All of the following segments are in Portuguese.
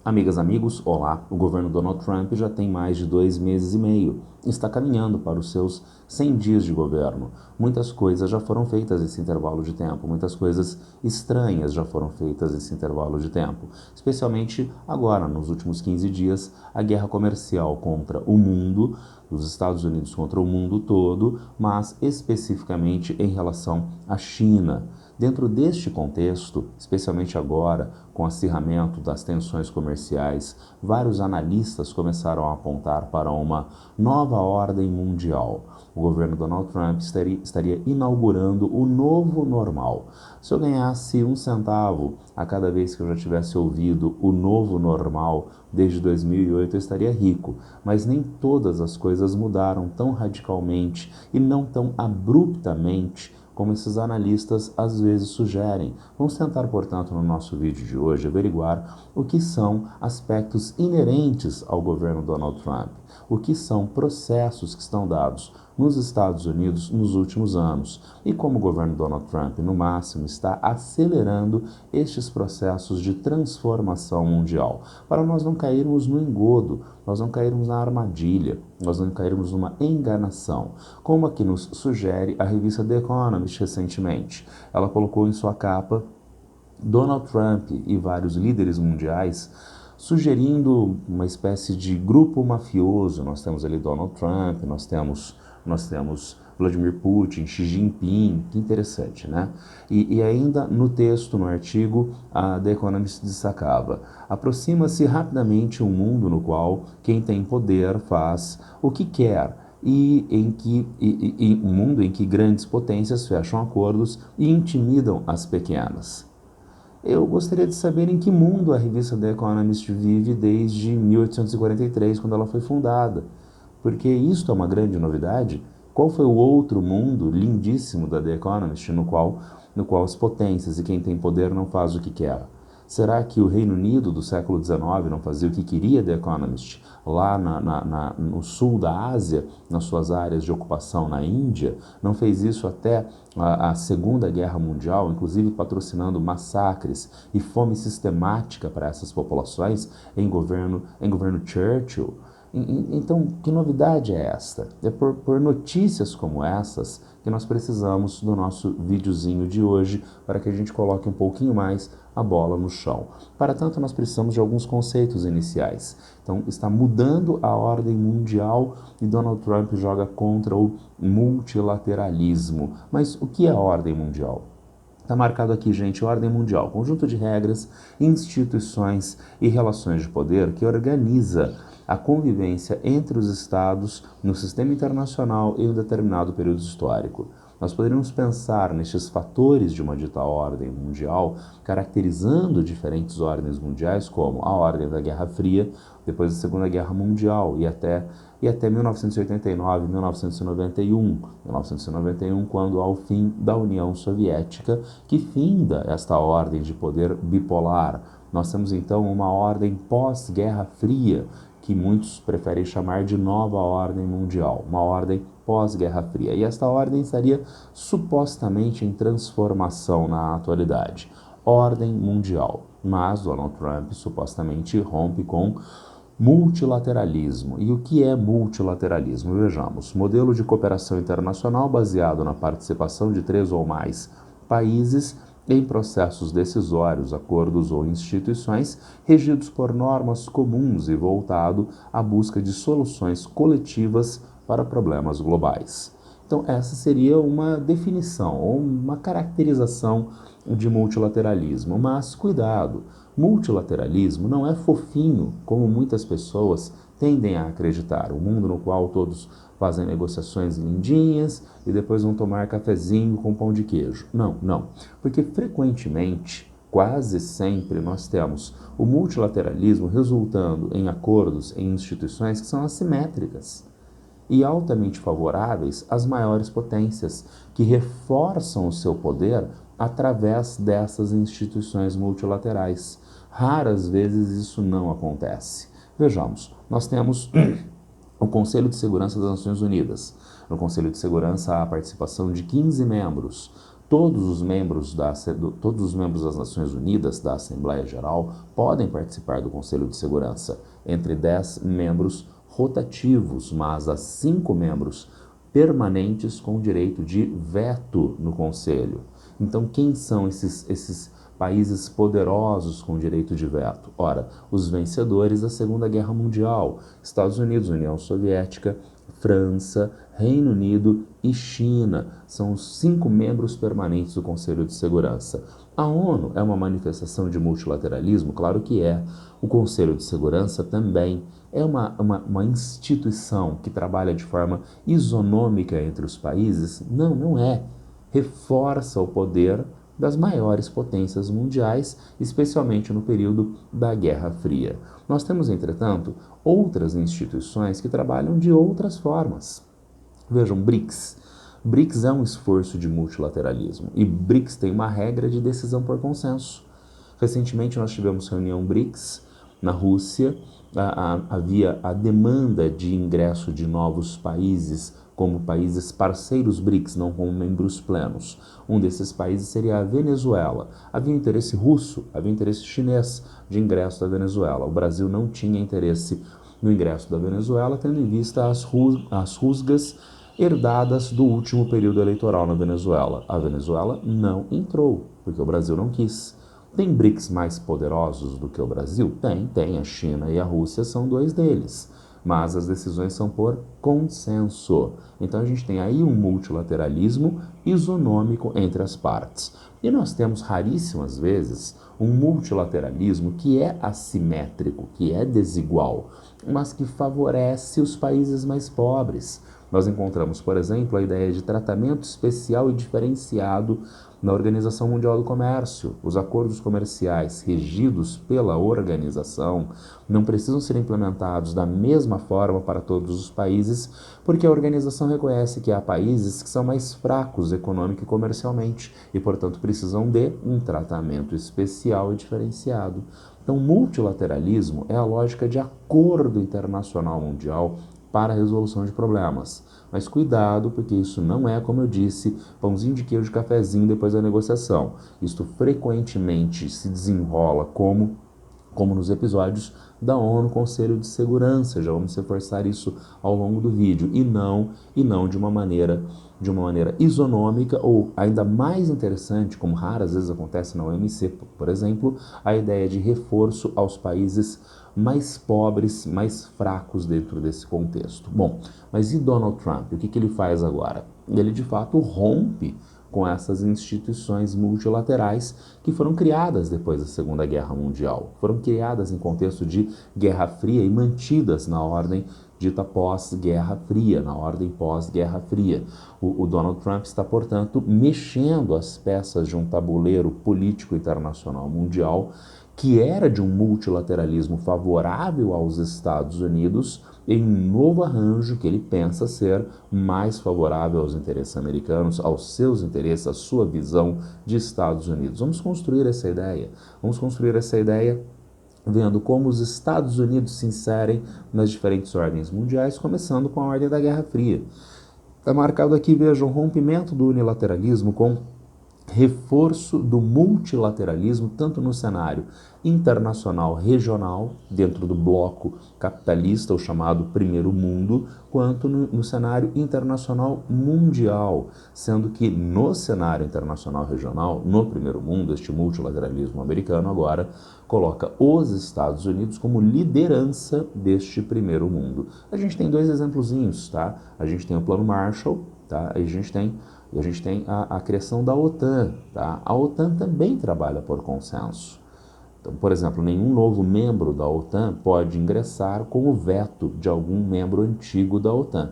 Amigas, amigos, olá! O governo Donald Trump já tem mais de 2 meses e meio. Está caminhando para os seus 100 dias de governo. Muitas coisas já foram feitas nesse intervalo de tempo, muitas coisas estranhas já foram feitas nesse intervalo de tempo. Especialmente agora, nos últimos 15 dias, a guerra comercial contra o mundo, os Estados Unidos contra o mundo todo, mas especificamente em relação à China. Dentro deste contexto, especialmente agora, com o acirramento das tensões comerciais, vários analistas começaram a apontar para uma nova ordem mundial. O governo Donald Trump estaria inaugurando o novo normal. Se eu ganhasse 1 centavo a cada vez que eu já tivesse ouvido o novo normal desde 2008, eu estaria rico. Mas nem todas as coisas mudaram tão radicalmente e não tão abruptamente como esses analistas às vezes sugerem. Vamos tentar, portanto, no nosso vídeo de hoje, averiguar o que são aspectos inerentes ao governo Donald Trump, o que são processos que estão dados nos Estados Unidos nos últimos anos e como o governo Donald Trump, no máximo, está acelerando estes processos de transformação mundial, para nós não cairmos no engodo, nós não cairmos na armadilha, nós não cairmos numa enganação, como aqui nos sugere a revista The Economist recentemente. Ela colocou em sua capa Donald Trump e vários líderes mundiais sugerindo uma espécie de grupo mafioso. Nós temos ali Donald Trump, nós temos Vladimir Putin, Xi Jinping, que interessante, né? E ainda no texto, no artigo, a The Economist destacava: aproxima-se rapidamente um mundo no qual quem tem poder faz o que quer, um mundo em que grandes potências fecham acordos e intimidam as pequenas. Eu gostaria de saber em que mundo a revista The Economist vive desde 1843, quando ela foi fundada, porque isto é uma grande novidade. Qual foi o outro mundo lindíssimo da The Economist no qual as potências e quem tem poder não faz o que quer? Será que o Reino Unido do século XIX não fazia o que queria, The Economist? Lá no sul da Ásia, nas suas áreas de ocupação na Índia, não fez isso até a Segunda Guerra Mundial, inclusive patrocinando massacres e fome sistemática para essas populações em governo Churchill. Então, que novidade é esta? É por notícias como essas que nós precisamos do nosso videozinho de hoje para que a gente coloque um pouquinho mais a bola no chão. Para tanto, nós precisamos de alguns conceitos iniciais. Então, está mudando a ordem mundial e Donald Trump joga contra o multilateralismo. Mas o que é a ordem mundial? Está marcado aqui, gente, ordem mundial, conjunto de regras, instituições e relações de poder que organiza a convivência entre os estados no sistema internacional em um determinado período histórico. Nós poderíamos pensar nestes fatores de uma dita ordem mundial, caracterizando diferentes ordens mundiais, como a ordem da Guerra Fria, depois da Segunda Guerra Mundial e até 1989, 1991, quando há o fim da União Soviética, que finda esta ordem de poder bipolar. Nós temos então uma ordem pós-Guerra Fria, que muitos preferem chamar de nova ordem mundial, uma ordem pós-Guerra Fria. E esta ordem estaria supostamente em transformação na atualidade. Ordem mundial. Mas Donald Trump supostamente rompe com multilateralismo. E o que é multilateralismo? Vejamos. Modelo de cooperação internacional baseado na participação de 3 ou mais países em processos decisórios, acordos ou instituições regidos por normas comuns e voltado à busca de soluções coletivas para problemas globais. Então, essa seria uma definição ou uma caracterização de multilateralismo. Mas, cuidado, multilateralismo não é fofinho, como muitas pessoas tendem a acreditar. Um mundo no qual todos fazem negociações lindinhas e depois vão tomar cafezinho com pão de queijo. Não, não. Porque frequentemente, quase sempre, nós temos o multilateralismo resultando em acordos em instituições que são assimétricas e altamente favoráveis às maiores potências, que reforçam o seu poder através dessas instituições multilaterais. Raras vezes isso não acontece. Vejamos, nós temos o Conselho de Segurança das Nações Unidas. No Conselho de Segurança há a participação de 15 membros. todos os membros das Nações Unidas, da Assembleia Geral, podem participar do Conselho de Segurança, entre 10 membros rotativos, mas há 5 membros permanentes com direito de veto no Conselho. Então, quem são esses países poderosos com direito de veto? Ora, os vencedores da Segunda Guerra Mundial: Estados Unidos, União Soviética, França, Reino Unido e China. São os 5 membros permanentes do Conselho de Segurança. A ONU é uma manifestação de multilateralismo? Claro que é. O Conselho de Segurança também é uma instituição que trabalha de forma isonômica entre os países? Não, não é. Reforça o poder das maiores potências mundiais, especialmente no período da Guerra Fria. Nós temos, entretanto, outras instituições que trabalham de outras formas. Vejam, BRICS. BRICS é um esforço de multilateralismo e BRICS tem uma regra de decisão por consenso. Recentemente nós tivemos reunião BRICS na Rússia, havia a demanda de ingresso de novos países como países parceiros BRICS, não como membros plenos. Um desses países seria a Venezuela. Havia interesse russo, havia interesse chinês de ingresso da Venezuela. O Brasil não tinha interesse no ingresso da Venezuela, tendo em vista as rusgas herdadas do último período eleitoral na Venezuela. A Venezuela não entrou, porque o Brasil não quis. Tem BRICS mais poderosos do que o Brasil? Tem. A China e a Rússia são 2 deles. Mas as decisões são por consenso. Então a gente tem aí um multilateralismo isonômico entre as partes. E nós temos raríssimas vezes um multilateralismo que é assimétrico, que é desigual, mas que favorece os países mais pobres. Nós encontramos, por exemplo, a ideia de tratamento especial e diferenciado na Organização Mundial do Comércio. Os acordos comerciais regidos pela organização não precisam ser implementados da mesma forma para todos os países, porque a organização reconhece que há países que são mais fracos econômica e comercialmente e, portanto, precisam de um tratamento especial e diferenciado. Então, multilateralismo é a lógica de acordo internacional mundial para a resolução de problemas. Mas cuidado, porque isso não é, como eu disse, pãozinho de queijo, cafezinho depois da negociação. Isto frequentemente se desenrola como nos episódios da ONU Conselho de Segurança. Já vamos reforçar isso ao longo do vídeo, e não de uma maneira isonômica, ou ainda mais interessante, como raras vezes acontece na OMC, por exemplo, a ideia de reforço aos países mais pobres, mais fracos dentro desse contexto. Bom, mas e Donald Trump? O que ele faz agora? Ele de fato rompe com essas instituições multilaterais que foram criadas depois da Segunda Guerra Mundial. Foram criadas em contexto de Guerra Fria e mantidas na ordem dita pós-Guerra Fria, na ordem pós-Guerra Fria. O Donald Trump está, portanto, mexendo as peças de um tabuleiro político internacional mundial que era de um multilateralismo favorável aos Estados Unidos em um novo arranjo que ele pensa ser mais favorável aos interesses americanos, aos seus interesses, à sua visão de Estados Unidos. Vamos construir essa ideia vendo como os Estados Unidos se inserem nas diferentes ordens mundiais, começando com a ordem da Guerra Fria. Está marcado aqui, veja, um rompimento do unilateralismo com reforço do multilateralismo, tanto no cenário internacional regional, dentro do bloco capitalista, o chamado Primeiro Mundo, quanto no cenário internacional mundial, sendo que no cenário internacional regional, no Primeiro Mundo, este multilateralismo americano agora coloca os Estados Unidos como liderança deste Primeiro Mundo. A gente tem 2 exemplozinhos, tá? A gente tem o Plano Marshall, tá? E a gente tem a criação da OTAN, tá? A OTAN também trabalha por consenso. Então, por exemplo, nenhum novo membro da OTAN pode ingressar com o veto de algum membro antigo da OTAN.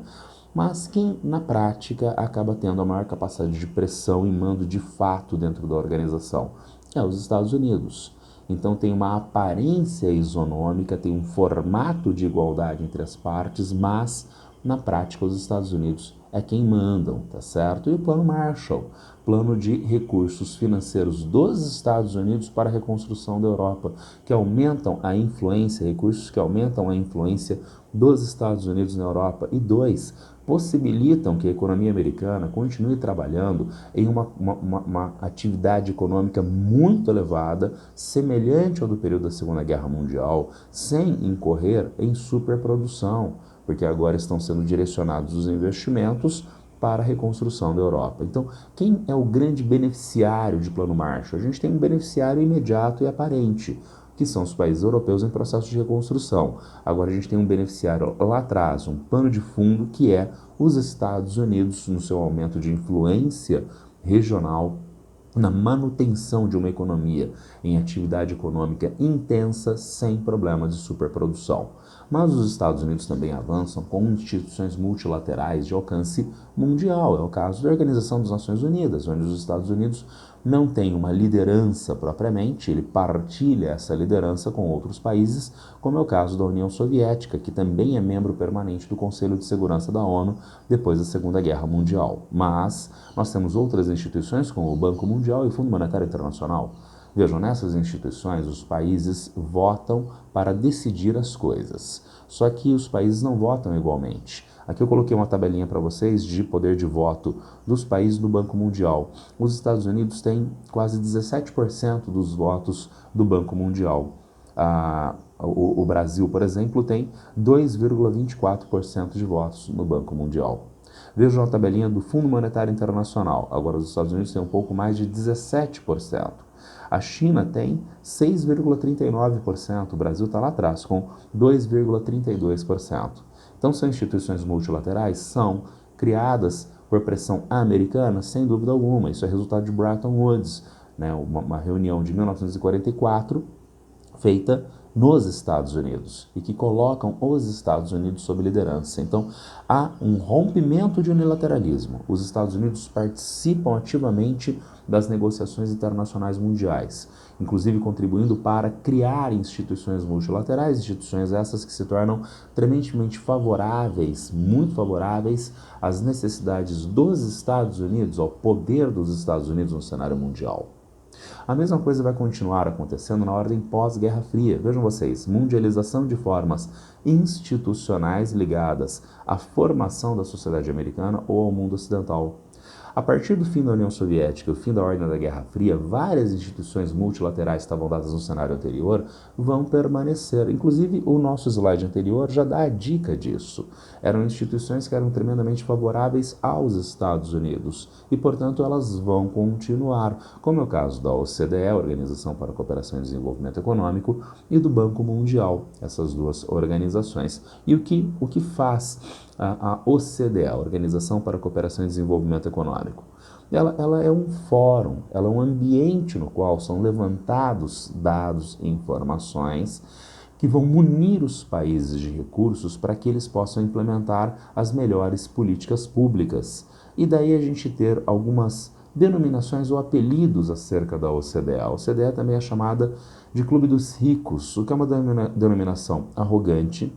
Mas quem, na prática, acaba tendo a maior capacidade de pressão e mando de fato dentro da organização é os Estados Unidos. Então tem uma aparência isonômica, tem um formato de igualdade entre as partes, mas na prática os Estados Unidos é quem mandam, tá certo? E o Plano Marshall, plano de recursos financeiros dos Estados Unidos para a reconstrução da Europa, que aumentam a influência, recursos que aumentam a influência dos Estados Unidos na Europa. E 2, possibilitam que a economia americana continue trabalhando em uma atividade econômica muito elevada, semelhante ao do período da Segunda Guerra Mundial, sem incorrer em superprodução, porque agora estão sendo direcionados os investimentos para a reconstrução da Europa. Então, quem é o grande beneficiário de Plano Marshall? A gente tem um beneficiário imediato e aparente, que são os países europeus em processo de reconstrução. Agora a gente tem um beneficiário lá atrás, um pano de fundo, que é os Estados Unidos, no seu aumento de influência regional, na manutenção de uma economia em atividade econômica intensa, sem problema de superprodução. Mas os Estados Unidos também avançam com instituições multilaterais de alcance mundial. É o caso da Organização das Nações Unidas, onde os Estados Unidos não tem uma liderança propriamente, ele partilha essa liderança com outros países, como é o caso da União Soviética, que também é membro permanente do Conselho de Segurança da ONU depois da Segunda Guerra Mundial. Mas nós temos outras instituições, como o Banco Mundial e o Fundo Monetário Internacional. Vejam, nessas instituições os países votam para decidir as coisas, só que os países não votam igualmente. Aqui eu coloquei uma tabelinha para vocês de poder de voto dos países do Banco Mundial. Os Estados Unidos têm quase 17% dos votos do Banco Mundial. O Brasil, por exemplo, tem 2,24% de votos no Banco Mundial. Vejam a tabelinha do Fundo Monetário Internacional. Agora os Estados Unidos têm um pouco mais de 17%. A China tem 6,39%, o Brasil está lá atrás com 2,32%. Então são instituições multilaterais, são criadas por pressão americana, sem dúvida alguma. Isso é resultado de Bretton Woods, né? Uma reunião de 1944 feita nos Estados Unidos e que colocam os Estados Unidos sob liderança. Então, há um rompimento de unilateralismo. Os Estados Unidos participam ativamente das negociações internacionais mundiais, inclusive contribuindo para criar instituições multilaterais, instituições essas que se tornam tremendamente favoráveis, muito favoráveis às necessidades dos Estados Unidos, ao poder dos Estados Unidos no cenário mundial. A mesma coisa vai continuar acontecendo na ordem pós-Guerra Fria. Vejam vocês, mundialização de formas institucionais ligadas à formação da sociedade americana ou ao mundo ocidental. A partir do fim da União Soviética e o fim da Ordem da Guerra Fria, várias instituições multilaterais que estavam dadas no cenário anterior vão permanecer. Inclusive, o nosso slide anterior já dá a dica disso. Eram instituições que eram tremendamente favoráveis aos Estados Unidos e, portanto, elas vão continuar, como é o caso da OCDE, Organização para a Cooperação e Desenvolvimento Econômico, e do Banco Mundial, essas duas organizações. E o que faz a OCDE, a Organização para a Cooperação e Desenvolvimento Econômico? Ela é um fórum, ela é um ambiente no qual são levantados dados e informações que vão munir os países de recursos para que eles possam implementar as melhores políticas públicas. E daí a gente ter algumas denominações ou apelidos acerca da OCDE. A OCDE também é chamada de Clube dos Ricos, o que é uma denominação arrogante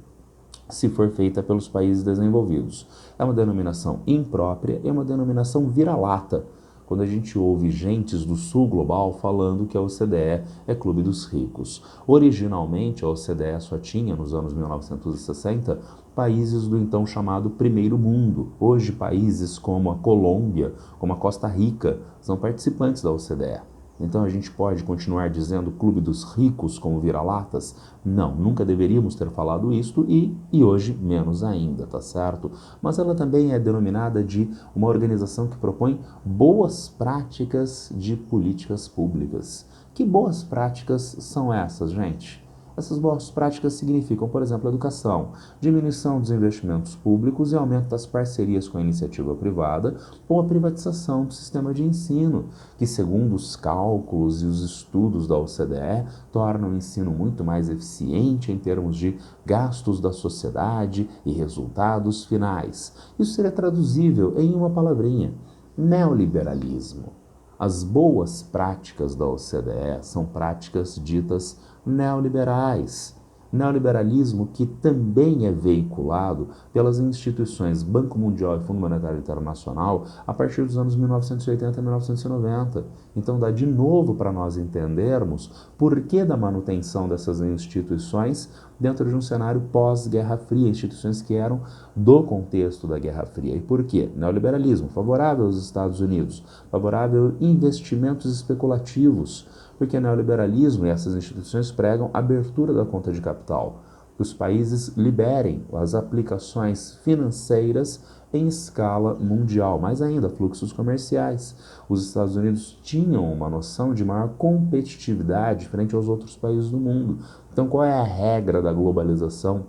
se for feita pelos países desenvolvidos. É uma denominação imprópria e uma denominação vira-lata, quando a gente ouve gentes do sul global falando que a OCDE é Clube dos Ricos. Originalmente, a OCDE só tinha, nos anos 1960, países do então chamado Primeiro Mundo. Hoje, países como a Colômbia, como a Costa Rica, são participantes da OCDE. Então a gente pode continuar dizendo Clube dos Ricos como vira-latas? Não, nunca deveríamos ter falado isto e hoje menos ainda, tá certo? Mas ela também é denominada de uma organização que propõe boas práticas de políticas públicas. Que boas práticas são essas, gente? Essas boas práticas significam, por exemplo, educação, diminuição dos investimentos públicos e aumento das parcerias com a iniciativa privada ou a privatização do sistema de ensino, que, segundo os cálculos e os estudos da OCDE, torna o ensino muito mais eficiente em termos de gastos da sociedade e resultados finais. Isso seria traduzível em uma palavrinha: neoliberalismo. As boas práticas da OCDE são práticas ditas neoliberais. Neoliberalismo que também é veiculado pelas instituições Banco Mundial e Fundo Monetário Internacional a partir dos anos 1980 e 1990. Então dá de novo para nós entendermos por que da manutenção dessas instituições dentro de um cenário pós-Guerra Fria, instituições que eram do contexto da Guerra Fria. E por quê? Neoliberalismo, favorável aos Estados Unidos, favorável a investimentos especulativos, porque o neoliberalismo e essas instituições pregam a abertura da conta de capital, que os países liberem as aplicações financeiras em escala mundial, mais ainda, fluxos comerciais. Os Estados Unidos tinham uma noção de maior competitividade frente aos outros países do mundo. Então, qual é a regra da globalização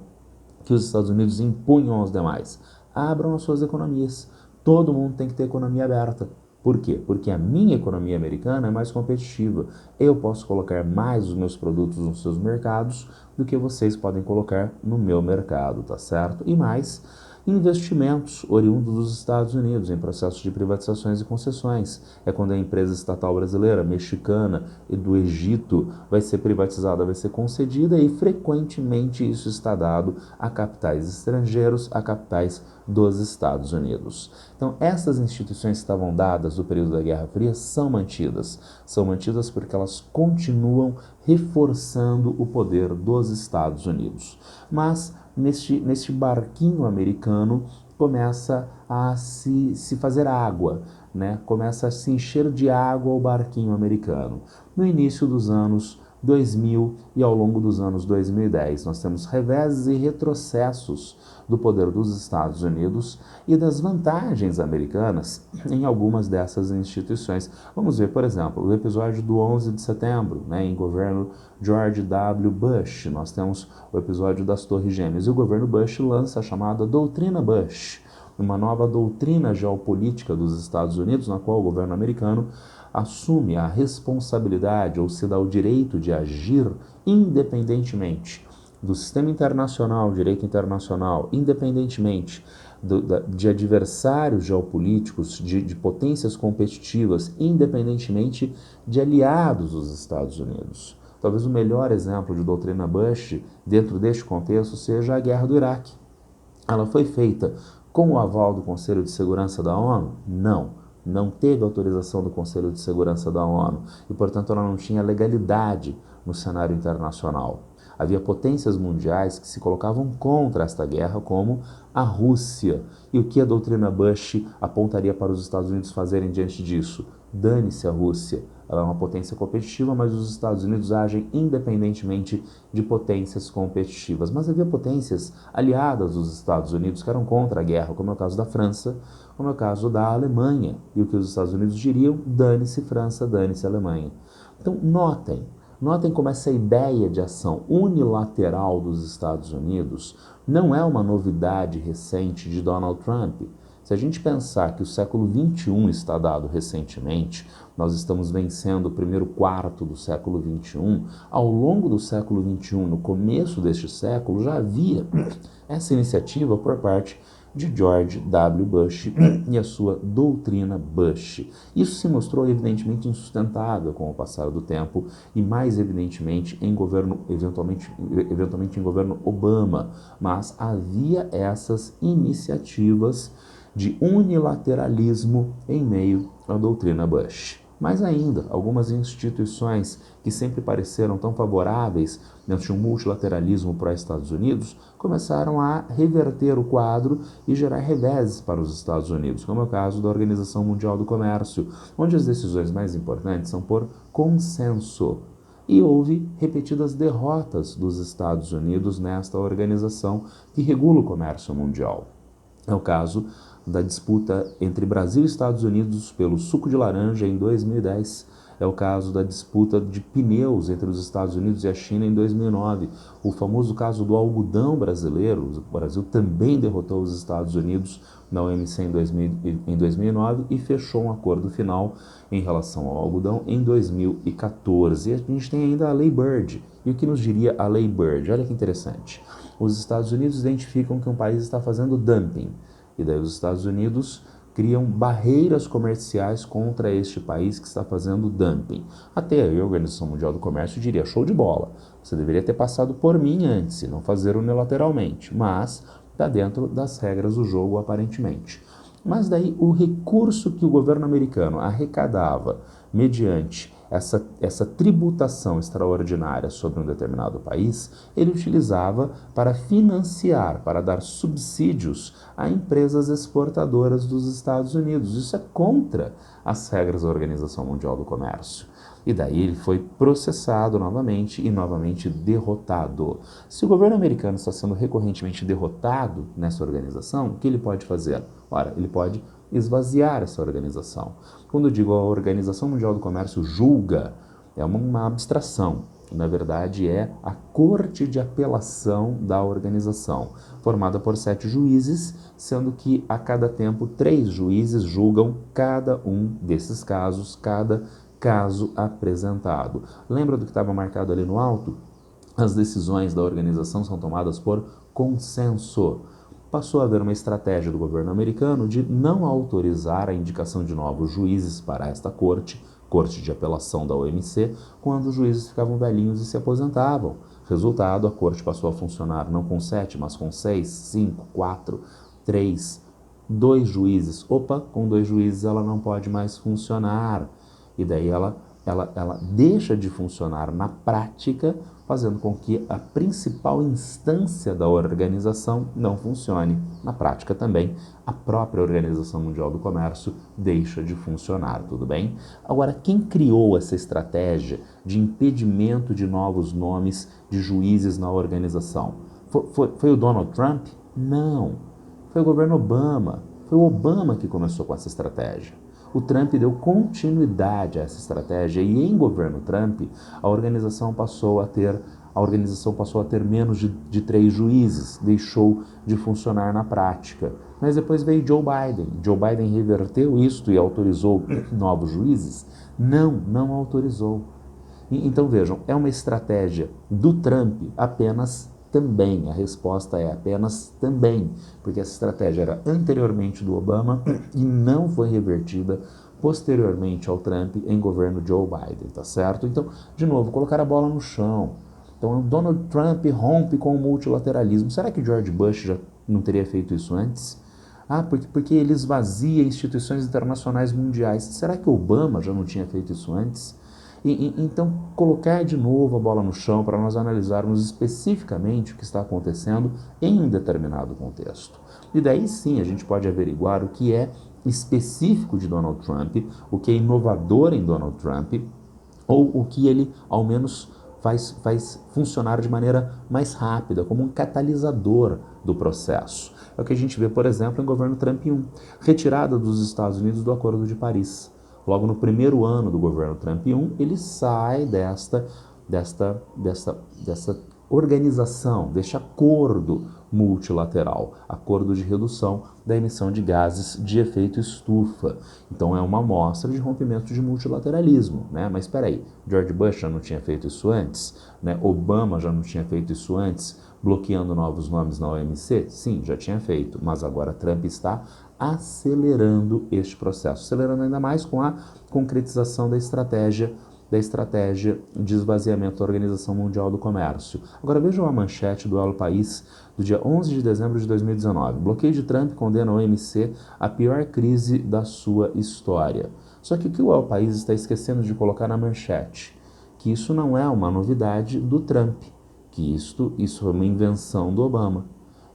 que os Estados Unidos impunham aos demais? Abram as suas economias. Todo mundo tem que ter economia aberta. Por quê? Porque a minha economia americana é mais competitiva. Eu posso colocar mais os meus produtos nos seus mercados do que vocês podem colocar no meu mercado, tá certo? E mais, investimentos oriundos dos Estados Unidos em processos de privatizações e concessões. É quando a empresa estatal brasileira, mexicana e do Egito vai ser privatizada, vai ser concedida, e frequentemente isso está dado a capitais estrangeiros, a capitais dos Estados Unidos. Então, essas instituições que estavam dadas do período da Guerra Fria são mantidas. São mantidas porque elas continuam reforçando o poder dos Estados Unidos. Mas, neste barquinho americano, começa a se fazer água, né? Começa a se encher de água o barquinho americano. No início dos anos 2000 e ao longo dos anos 2010, nós temos reveses e retrocessos do poder dos Estados Unidos e das vantagens americanas em algumas dessas instituições. Vamos ver, por exemplo, o episódio do 11 de setembro, né, em governo George W. Bush. Nós temos o episódio das Torres Gêmeas, e o governo Bush lança a chamada Doutrina Bush, uma nova doutrina geopolítica dos Estados Unidos, na qual o governo americano assume a responsabilidade ou se dá o direito de agir independentemente do sistema internacional, direito internacional, independentemente de adversários geopolíticos, de potências competitivas, independentemente de aliados dos Estados Unidos. Talvez o melhor exemplo de doutrina Bush dentro deste contexto seja a Guerra do Iraque. Ela foi feita com o aval do Conselho de Segurança da ONU? Não teve autorização do Conselho de Segurança da ONU e, portanto, ela não tinha legalidade no cenário internacional. Havia potências mundiais que se colocavam contra esta guerra, como a Rússia. E o que a doutrina Bush apontaria para os Estados Unidos fazerem diante disso? Dane-se a Rússia. Ela é uma potência competitiva, mas os Estados Unidos agem independentemente de potências competitivas. Mas havia potências aliadas dos Estados Unidos que eram contra a guerra, como é o caso da França, como é o caso da Alemanha. E o que os Estados Unidos diriam? Dane-se França, dane-se Alemanha. Então, notem como essa ideia de ação unilateral dos Estados Unidos não é uma novidade recente de Donald Trump. Se a gente pensar que o século XXI está dado recentemente, nós estamos vencendo o primeiro quarto do século XXI, ao longo do século XXI, no começo deste século, já havia essa iniciativa por parte de George W. Bush e a sua doutrina Bush. Isso se mostrou evidentemente insustentável com o passar do tempo e mais evidentemente em governo, eventualmente em governo Obama, mas havia essas iniciativas de unilateralismo em meio à doutrina Bush. Mais ainda, algumas instituições que sempre pareceram tão favoráveis diante de um multilateralismo pró-Estados Unidos começaram a reverter o quadro e gerar reveses para os Estados Unidos, como é o caso da Organização Mundial do Comércio, onde as decisões mais importantes são por consenso. E houve repetidas derrotas dos Estados Unidos nesta organização que regula o comércio mundial. É o caso da disputa entre Brasil e Estados Unidos pelo suco de laranja em 2010. É o caso da disputa de pneus entre os Estados Unidos e a China em 2009. O famoso caso do algodão brasileiro. O Brasil também derrotou os Estados Unidos na OMC em 2009 e fechou um acordo final em relação ao algodão em 2014. E a gente tem ainda a Lei Bird. E o que nos diria a Lei Bird? Olha que interessante. Os Estados Unidos identificam que um país está fazendo dumping. E daí os Estados Unidos criam barreiras comerciais contra este país que está fazendo dumping. Até aí a Organização Mundial do Comércio diria, show de bola, você deveria ter passado por mim antes e não fazer unilateralmente, mas está dentro das regras do jogo aparentemente. Mas daí o recurso que o governo americano arrecadava mediante essa tributação extraordinária sobre um determinado país, ele utilizava para financiar, para dar subsídios a empresas exportadoras dos Estados Unidos. Isso é contra as regras da Organização Mundial do Comércio. E daí ele foi processado novamente e novamente derrotado. Se o governo americano está sendo recorrentemente derrotado nessa organização, o que ele pode fazer? Ora, ele pode esvaziar essa organização. Quando eu digo a Organização Mundial do Comércio julga, é uma abstração. Na verdade, é a Corte de Apelação da organização, formada por 7 juízes, sendo que a cada tempo 3 juízes julgam cada um desses casos, cada caso apresentado. Lembra do que estava marcado ali no alto? As decisões da organização são tomadas por consenso. Passou a haver uma estratégia do governo americano de não autorizar a indicação de novos juízes para esta corte de apelação da OMC, quando os juízes ficavam velhinhos e se aposentavam. Resultado, a corte passou a funcionar não com 7, mas com 6, 5, 4, 3, 2 juízes. Opa, com 2 juízes ela não pode mais funcionar. E daí ela deixa de funcionar na prática, fazendo com que a principal instância da organização não funcione. Na prática também, a própria Organização Mundial do Comércio deixa de funcionar, tudo bem? Agora, quem criou essa estratégia de impedimento de novos nomes de juízes na organização? Foi o Donald Trump? Não. Foi o governo Obama. Foi o Obama que começou com essa estratégia. O Trump deu continuidade a essa estratégia e em governo Trump a organização passou a ter menos de 3 juízes, deixou de funcionar na prática. Mas depois veio Joe Biden. Joe Biden reverteu isto e autorizou novos juízes? Não autorizou. Então vejam, é uma estratégia do Trump apenas também. A resposta é apenas também, porque essa estratégia era anteriormente do Obama e não foi revertida posteriormente ao Trump em governo Joe Biden, tá certo? Então, de novo, colocar a bola no chão. Então, Donald Trump rompe com o multilateralismo. Será que George Bush já não teria feito isso antes? Porque ele esvazia instituições internacionais mundiais. Será que Obama já não tinha feito isso antes? Então, colocar de novo a bola no chão para nós analisarmos especificamente o que está acontecendo em um determinado contexto. E daí sim a gente pode averiguar o que é específico de Donald Trump, o que é inovador em Donald Trump, ou o que ele, ao menos, faz funcionar de maneira mais rápida, como um catalisador do processo. É o que a gente vê, por exemplo, em governo Trump 1, retirada dos Estados Unidos do Acordo de Paris. Logo no primeiro ano do governo Trump 1, ele sai desta organização, deste acordo multilateral, acordo de redução da emissão de gases de efeito estufa. Então é uma amostra de rompimento de multilateralismo, né? Mas espera aí, George Bush já não tinha feito isso antes? Né? Obama já não tinha feito isso antes, bloqueando novos nomes na OMC? Sim, já tinha feito, mas agora Trump está acelerando este processo, acelerando ainda mais com a concretização da estratégia de esvaziamento da Organização Mundial do Comércio. Agora vejam a manchete do El País do dia 11 de dezembro de 2019. Bloqueio de Trump condena a OMC à pior crise da sua história. Só que o que o El País está esquecendo de colocar na manchete? Que isso não é uma novidade do Trump, que isso é uma invenção do Obama.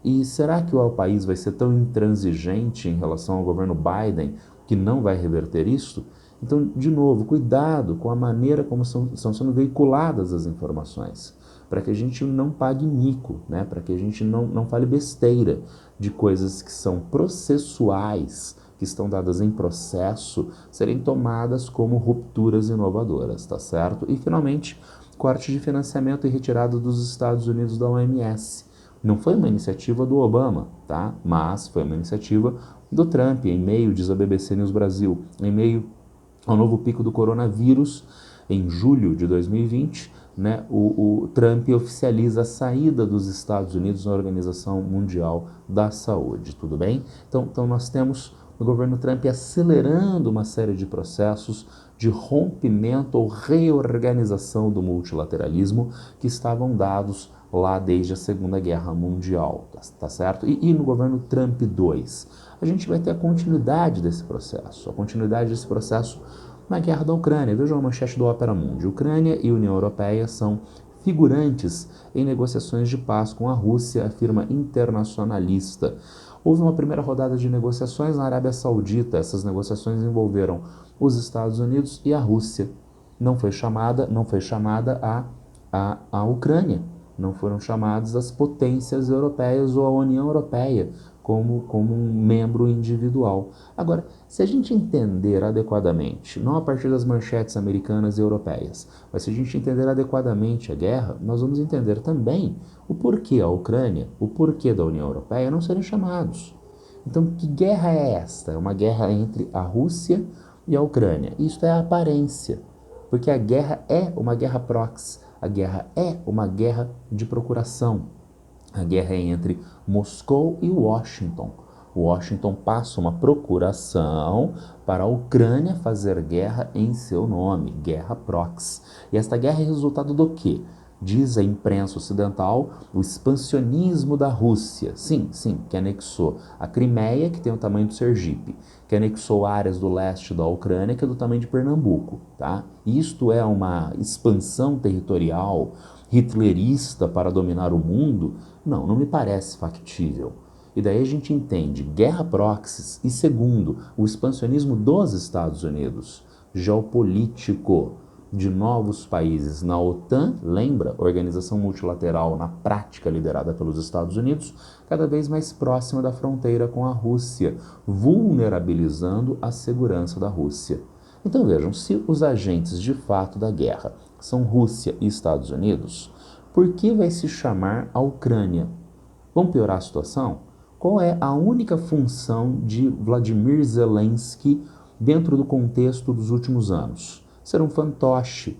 E será que o El País vai ser tão intransigente em relação ao governo Biden que não vai reverter isso? Então, de novo, cuidado com a maneira como estão sendo veiculadas as informações, para que a gente não pague mico, né? Para que a gente não fale besteira de coisas que são processuais, que estão dadas em processo, serem tomadas como rupturas inovadoras, tá certo? E, finalmente, corte de financiamento e retirada dos Estados Unidos da OMS. Não foi uma iniciativa do Obama, tá? Mas foi uma iniciativa do Trump, em meio, diz a BBC News Brasil, em meio ao novo pico do coronavírus, em julho de 2020, né, o Trump oficializa a saída dos Estados Unidos na Organização Mundial da Saúde, tudo bem? Então nós temos o governo Trump acelerando uma série de processos de rompimento ou reorganização do multilateralismo que estavam dados lá desde a Segunda Guerra Mundial, tá certo? E no governo Trump 2, a gente vai ter a continuidade desse processo na guerra da Ucrânia. Vejam a manchete do Opera Mundi. Ucrânia e União Europeia são figurantes em negociações de paz com a Rússia, afirma internacionalista. Houve uma primeira rodada de negociações na Arábia Saudita. Essas negociações envolveram os Estados Unidos e a Rússia. Não foi chamada a Ucrânia. Não foram chamadas as potências europeias ou a União Europeia como um membro individual. Agora, se a gente entender adequadamente, não a partir das manchetes americanas e europeias, mas se a gente entender adequadamente a guerra, nós vamos entender também o porquê a Ucrânia, o porquê da União Europeia não serem chamados. Então, que guerra é esta? É uma guerra entre a Rússia e a Ucrânia. Isso é a aparência, porque a guerra é uma guerra proxy, a guerra é uma guerra de procuração. A guerra é entre Moscou e Washington. Washington passa uma procuração para a Ucrânia fazer guerra em seu nome, guerra proxy. E esta guerra é resultado do quê? Diz a imprensa ocidental, o expansionismo da Rússia. Sim, que anexou a Crimeia, que tem o tamanho do Sergipe, que anexou áreas do leste da Ucrânia, que é do tamanho de Pernambuco. Tá? Isto é uma expansão territorial hitlerista para dominar o mundo? Não me parece factível. E daí a gente entende guerra proxy e, segundo, o expansionismo dos Estados Unidos, geopolítico, de novos países na OTAN, lembra, organização multilateral na prática liderada pelos Estados Unidos, cada vez mais próxima da fronteira com a Rússia, vulnerabilizando a segurança da Rússia. Então vejam, se os agentes de fato da guerra são Rússia e Estados Unidos, por que vai se chamar a Ucrânia? Vamos piorar a situação? Qual é a única função de Vladimir Zelensky dentro do contexto dos últimos anos? Ser um fantoche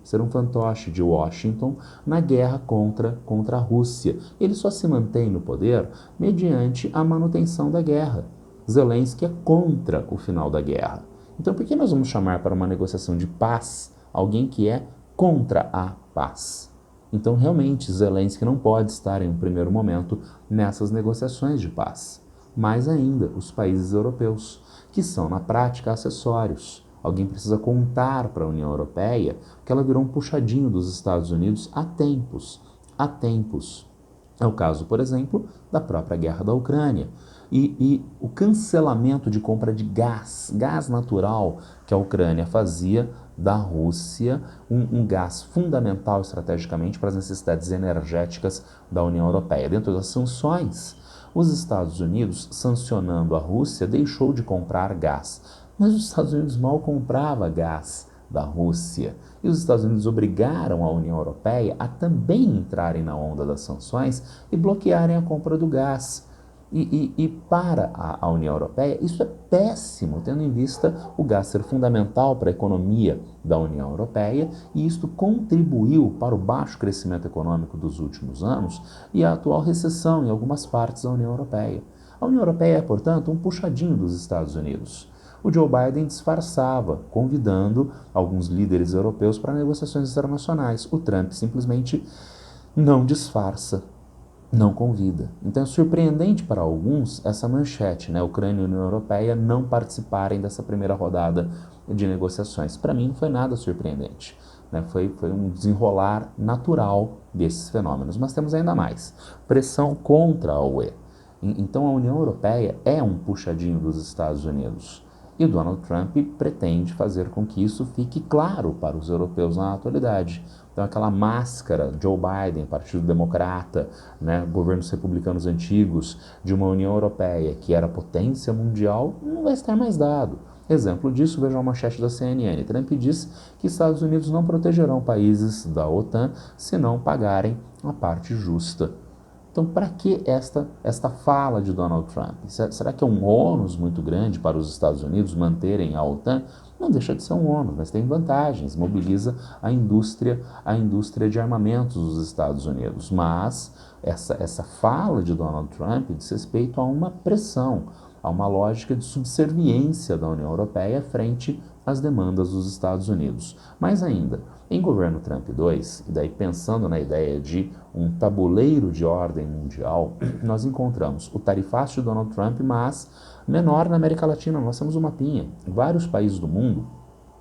de Washington na guerra contra a Rússia. Ele só se mantém no poder mediante a manutenção da guerra. Zelensky é contra o final da guerra. Então por que nós vamos chamar para uma negociação de paz alguém que é contra a paz? Então realmente Zelensky não pode estar em um primeiro momento nessas negociações de paz. Mais ainda, os países europeus, que são na prática acessórios. Alguém precisa contar para a União Europeia que ela virou um puxadinho dos Estados Unidos há tempos. É o caso, por exemplo, da própria guerra da Ucrânia. E o cancelamento de compra de gás natural que a Ucrânia fazia da Rússia, um gás fundamental estrategicamente para as necessidades energéticas da União Europeia. Dentro das sanções, os Estados Unidos, sancionando a Rússia, deixou de comprar gás. Mas os Estados Unidos mal comprava gás da Rússia. E os Estados Unidos obrigaram a União Europeia a também entrarem na onda das sanções e bloquearem a compra do gás. E para a União Europeia isso é péssimo, tendo em vista o gás ser fundamental para a economia da União Europeia, e isto contribuiu para o baixo crescimento econômico dos últimos anos e a atual recessão em algumas partes da União Europeia. A União Europeia é, portanto, um puxadinho dos Estados Unidos. O Joe Biden disfarçava, convidando alguns líderes europeus para negociações internacionais. O Trump simplesmente não disfarça, não convida. Então é surpreendente para alguns essa manchete, né? Ucrânia e União Europeia não participarem dessa primeira rodada de negociações. Para mim não foi nada surpreendente, né? Foi um desenrolar natural desses fenômenos. Mas temos ainda mais. Pressão contra a UE. Então a União Europeia é um puxadinho dos Estados Unidos. E o Donald Trump pretende fazer com que isso fique claro para os europeus na atualidade. Então aquela máscara Joe Biden, Partido Democrata, né, governos republicanos antigos, de uma União Europeia que era potência mundial, não vai estar mais dado. Exemplo disso, vejam a manchete da CNN. Trump diz que Estados Unidos não protegerão países da OTAN se não pagarem a parte justa. Então, para que esta fala de Donald Trump? Será que é um ônus muito grande para os Estados Unidos manterem a OTAN? Não deixa de ser um ônus, mas tem vantagens, mobiliza a indústria de armamentos dos Estados Unidos. Mas essa fala de Donald Trump diz respeito a uma pressão, a uma lógica de subserviência da União Europeia frente às demandas dos Estados Unidos. Mais ainda, em governo Trump 2, e daí pensando na ideia de um tabuleiro de ordem mundial, nós encontramos o tarifácio de Donald Trump, mas menor na América Latina. Nós temos um mapinha. Vários países do mundo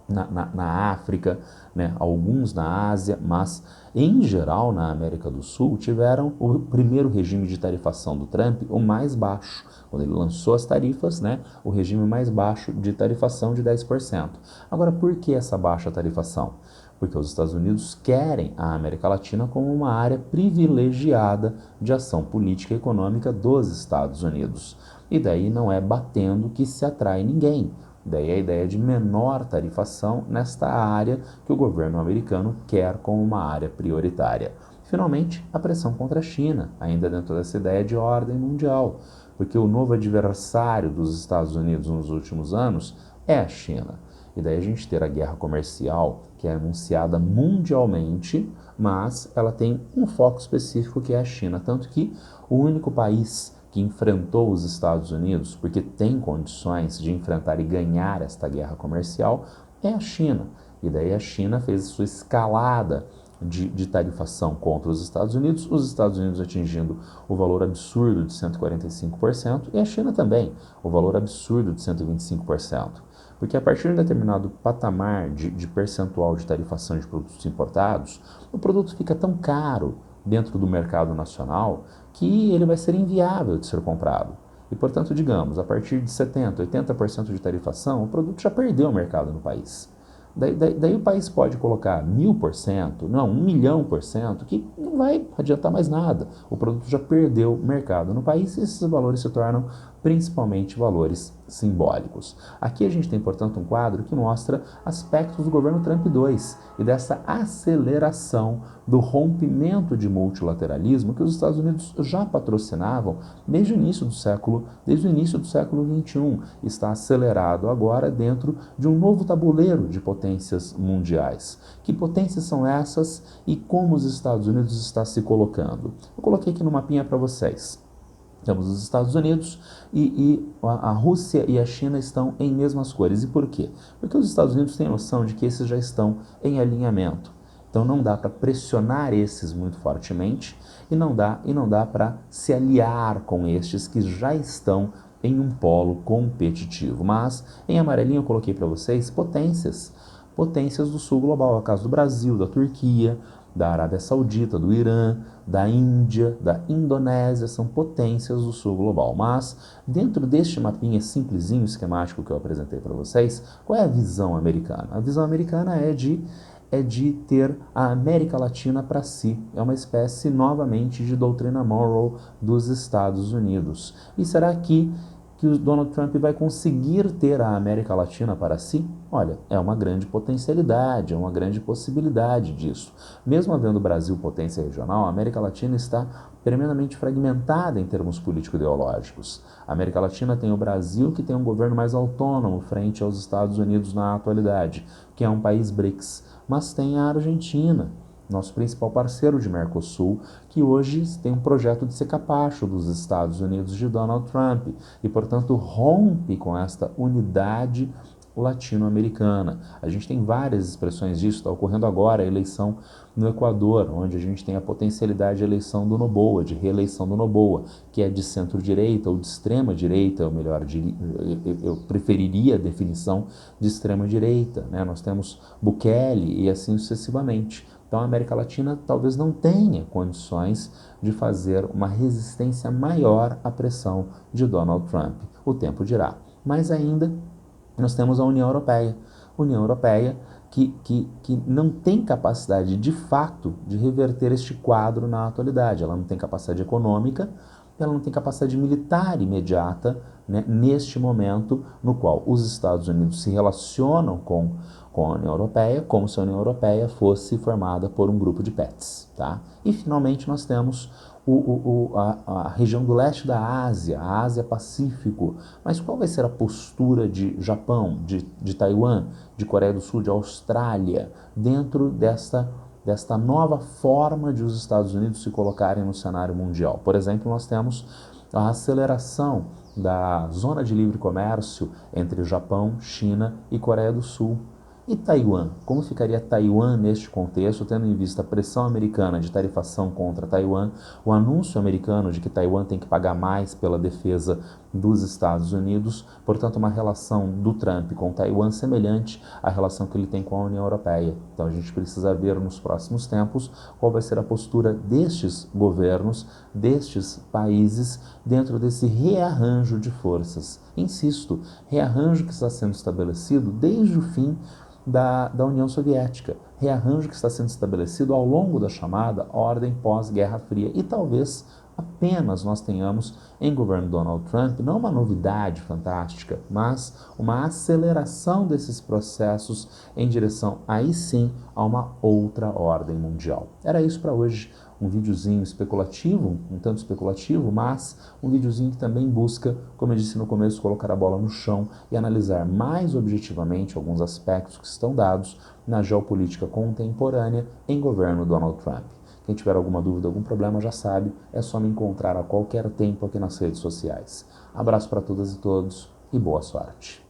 na África, né, alguns na Ásia, mas em geral na América do Sul tiveram o primeiro regime de tarifação do Trump, o mais baixo. Quando ele lançou as tarifas, né, o regime mais baixo de tarifação de 10%. Agora, por que essa baixa tarifação? Porque os Estados Unidos querem a América Latina como uma área privilegiada de ação política e econômica dos Estados Unidos. E daí não é batendo que se atrai ninguém. Daí a ideia de menor tarifação nesta área que o governo americano quer como uma área prioritária. Finalmente, a pressão contra a China, ainda dentro dessa ideia de ordem mundial, porque o novo adversário dos Estados Unidos nos últimos anos é a China. E daí a gente ter a guerra comercial, que é anunciada mundialmente, mas ela tem um foco específico que é a China. Tanto que o único país que enfrentou os Estados Unidos, porque tem condições de enfrentar e ganhar esta guerra comercial, é a China. E daí a China fez sua escalada de tarifação contra os Estados Unidos atingindo o valor absurdo de 145%, e a China também, o valor absurdo de 125%. Porque a partir de um determinado patamar de percentual de tarifação de produtos importados, o produto fica tão caro dentro do mercado nacional que ele vai ser inviável de ser comprado. E, portanto, digamos, a partir de 70%, 80% de tarifação, o produto já perdeu o mercado no país. Daí o país pode colocar 1000%, não, 1.000.000%, que não vai adiantar mais nada. O produto já perdeu mercado no país e esses valores se tornam principalmente valores simbólicos. Aqui a gente tem, portanto, um quadro que mostra aspectos do governo Trump II e dessa aceleração do rompimento de multilateralismo que os Estados Unidos já patrocinavam desde o início do século XXI. Está acelerado agora dentro de um novo tabuleiro de potências mundiais. Que potências são essas e como os Estados Unidos está se colocando? Eu coloquei aqui no mapinha para vocês. Temos os Estados Unidos e a Rússia e a China estão em mesmas cores. E por quê? Porque os Estados Unidos têm noção de que esses já estão em alinhamento. Então não dá para pressionar esses muito fortemente e não dá para se aliar com estes que já estão em um polo competitivo. Mas em amarelinho eu coloquei para vocês potências do sul global, é o caso do Brasil, da Turquia, da Arábia Saudita, do Irã, da Índia, da Indonésia, são potências do sul global. Mas, dentro deste mapinha simplesinho, esquemático que eu apresentei para vocês, qual é a visão americana? A visão americana é de ter a América Latina para si. É uma espécie, novamente, de doutrina Monroe dos Estados Unidos. E será que o Donald Trump vai conseguir ter a América Latina para si? Olha, é uma grande potencialidade, é uma grande possibilidade disso. Mesmo havendo o Brasil potência regional, a América Latina está tremendamente fragmentada em termos político-ideológicos. A América Latina tem o Brasil, que tem um governo mais autônomo frente aos Estados Unidos na atualidade, que é um país BRICS, mas tem a Argentina, nosso principal parceiro de Mercosul, que hoje tem um projeto de ser capacho dos Estados Unidos de Donald Trump e, portanto, rompe com esta unidade latino-americana. A gente tem várias expressões disso, está ocorrendo agora a eleição no Equador, onde a gente tem a potencialidade de eleição do Noboa, de reeleição do Noboa, que é de centro-direita ou de extrema-direita, ou melhor, eu preferiria a definição de extrema-direita, né? Nós temos Bukele e assim sucessivamente. Então a América Latina talvez não tenha condições de fazer uma resistência maior à pressão de Donald Trump. O tempo dirá. Mas ainda nós temos a União Europeia. União Europeia que não tem capacidade de fato de reverter este quadro na atualidade. Ela não tem capacidade econômica, ela não tem capacidade militar imediata, né, neste momento no qual os Estados Unidos se relacionam com a União Europeia, como se a União Europeia fosse formada por um grupo de pets. Tá? E, finalmente, nós temos a região do leste da Ásia, a Ásia-Pacífico. Mas qual vai ser a postura de Japão, de Taiwan, de Coreia do Sul, de Austrália, dentro desta nova forma de os Estados Unidos se colocarem no cenário mundial? Por exemplo, nós temos a aceleração da zona de livre comércio entre Japão, China e Coreia do Sul. E Taiwan? Como ficaria Taiwan neste contexto, tendo em vista a pressão americana de tarifação contra Taiwan, o anúncio americano de que Taiwan tem que pagar mais pela defesa dos Estados Unidos, portanto uma relação do Trump com Taiwan semelhante à relação que ele tem com a União Europeia. Então a gente precisa ver nos próximos tempos qual vai ser a postura destes governos, destes países, dentro desse rearranjo de forças. Insisto, rearranjo que está sendo estabelecido desde o fim da União Soviética, rearranjo que está sendo estabelecido ao longo da chamada ordem pós-Guerra Fria. E talvez apenas nós tenhamos em governo Donald Trump não uma novidade fantástica, mas uma aceleração desses processos em direção, aí sim, a uma outra ordem mundial. Era isso para hoje. Um videozinho especulativo, um tanto especulativo, mas um videozinho que também busca, como eu disse no começo, colocar a bola no chão e analisar mais objetivamente alguns aspectos que estão dados na geopolítica contemporânea em governo Donald Trump. Quem tiver alguma dúvida, algum problema, já sabe, é só me encontrar a qualquer tempo aqui nas redes sociais. Abraço para todas e todos e boa sorte.